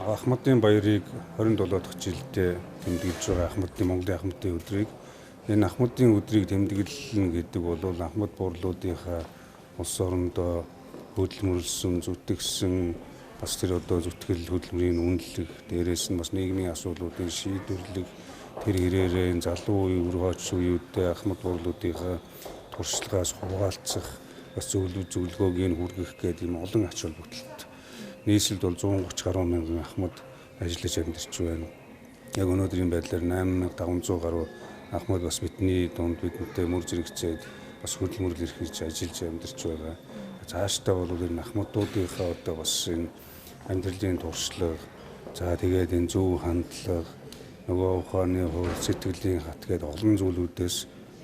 Ахмадын баярыг 27 дахь жилдээ тэмдэглэж байгаа Монголын Ахмадын өдрийг энэ Ахмадын өдрийг тэмдэглэн гэдэг бол Ахмад буурлуудынхаа улс орондоо хөдөлмөрлсөн, зүтгэсэн бас тэр зүтгэл хөдөлмөрийн үнэлэх, дээрээс нь бас нийгмийн асуудлуудын шийдвэрлэх, тэр хэрээрээ залуу үе, өргөж үеүдээ Ахмад буурлуудынхаа туршлагаас хуваалцах, бас зөвлөгөөг нь хүргэх гэдэг ийм олон ач холбогдолтой. Нийслэлд бол 130 гаруй мянган Ахмад ажиллаж амьдарч байна. Яг өнөөдрийн байдлаар 8500 гаруй Ахмад бас бидний дунд бидэнтэй мөр зэрэгцээд бас хөдөлмөрлөл эрхэлж ажиллаж амьдарч байгаа. Цаашдаа бол энэ Ахмадуудынхаа бас энэ амьдралын туршлага, за тэгээд энэ зөв хандлага, нөгөө ухааны хувь сэтгэлийн хат гэдэг олон зүйлүүдээс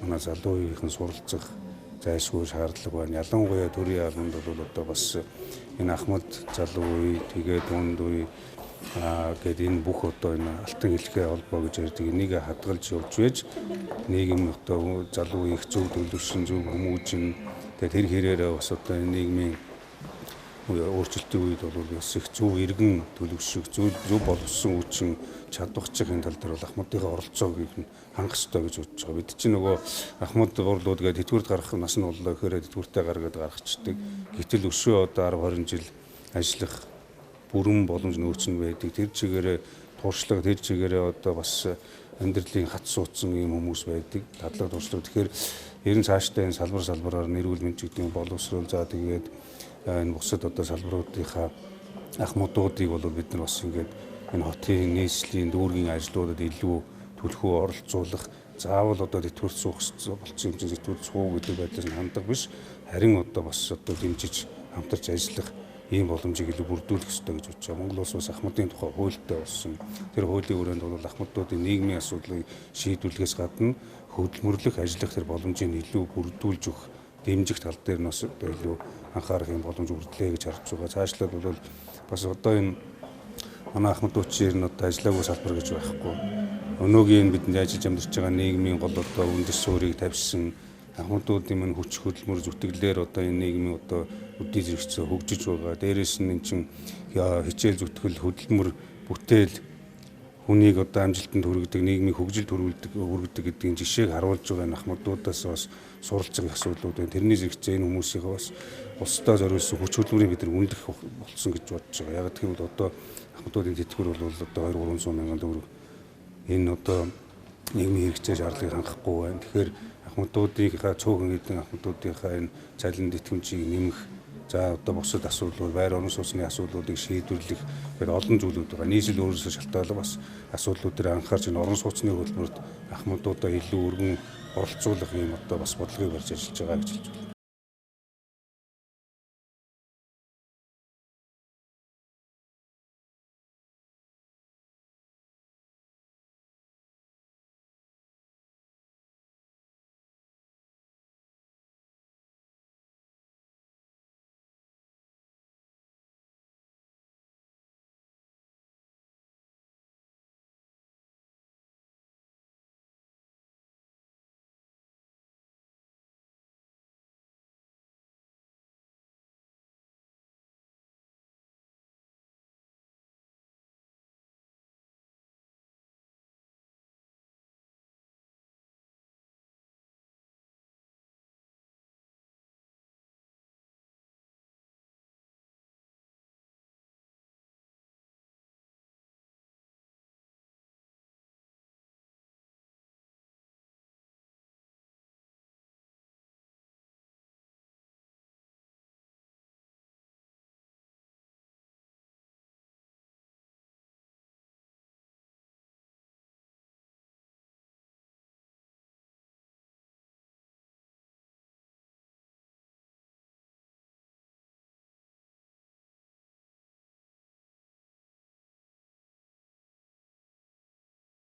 манай залуу үеийнхэн суралцах зайлшгүй шаардлага байна. Ялангуяа төрийн албанд бол бас энэ Ахмад залуу үе, тэгээд дунд үе гэдэг энэ бүх энэ алтан хэлхээ холбоо гэж ярьдаг энийг хадгалж явж байж нийгэм залуу их зөв төлөвшин, зөв хүмүүжин, тэгээд тэр хэрээрээ бас нийгмийн өөрчлөлтийн үед бол бас их зөв иргэн төлөвших, зөв боловсон хүчин чадварчих энэ тал дээр бол Ахмадынхаа оролцоог хангах ёстой гэж бодож байгаа. Бид чинь нөгөө Ахмад буурлууд гэдэг тэтгэврт гарах нас нь боллоо гэхээр тэтгэвртээ гаргаад гаргацдаг. Гэтэл өшөө 10-20 жил ажиллах бүрэн боломж нөөц нь байдаг. Тэр чигээрээ туршлага, тэр чигээрээ бас амьдралын хат суудсан ийм хүмүүс байдаг. Тадлага туршлага. Тэгэхээр ер нь цаашдаа энэ салбараар нэрүүл мэндчүүдийн боловсрол, за тэгээд энэ бусад салбаруудынхаа Ахмадуудыг бол бид нар бас ингээд энэ хотын нийслэлийн дүүргийн ажлуудад илүү төлхөө оролцуулах, заавал тэтгэврт суух болцсон юм чинь тэтгэврт суу гэдэг байдлаас нь хандаг биш, харин бас дэмжиж хамтарч ажиллах ийм боломжийг илүү бүрдүүлэх ёстой гэж бодож байгаа. Монгол улс бас Ахмадын тухай хуультай болсон. Тэр хуулийн хүрээнд бол Ахмадуудын нийгмийн асуудлыг шийдвэрлэхээс гадна хөдөлмөрлөх, ажиллах тэр боломжийг илүү бүрдүүлж өгөх, дэмжих тал дээр нь бас илүү анхаарах юм боломж бүрдлээ гэж харж байгаа. Цаашлаад бол бас энэ манай Ахмадуудын ажиллаагүй салбар гэж байхгүй. Өнөөгийн бидний ажиллаж амьдарч байгаа нийгмийн гол үндэс суурийг тавьсан Ахмадуудын мань хүч хөдөлмөр зүтгэлээр энэ нийгмийн үдий зэрэгцээ хөгжиж байгаа. Дээрээс нь эн чин хичээл зүтгэл хөдөлмөр бүтээл хүнийг амжилтанд хүргэдэг, нийгмийн хөгжилд хүргэдэг гэдгийн жишээг харуулж байгаа энэ Ахмадуудаас бас суралцах асуудлууд байна. Тэрний зэрэгцээ энэ хүмүүсийг бас улсдаа зориулсан хүч хөдөлмөрийг бид нар үнэлэх болсон гэж бодож байгаа. Яг тийм бол Ахмадуудын тэтгэвэр бол 200-300 мянган төгрөг энэ нийгмийн хэрэгцээ шаардлагыг хангахгүй байна. Тэгэхээр Ахмадуудынхаа цөөхөн хэдэн Ахмадуудынхаа энэ цалин тэтгэмжийг нэмэх, за бусад асуудлууд, байр орон сууцны асуудлуудыг шийдвэрлэх гэдэг олон зүйлүүд байгаа. Нийслэл өөрөөсөө шалтгаалсан бас асуудлууд дээр анхаарч энэ орон сууцны хөдөлмөрт Ахмадуудаа илүү өргөн оролцуулах юм бас бодлогыг барьж ажиллаж байгаа гэж хэлж байна.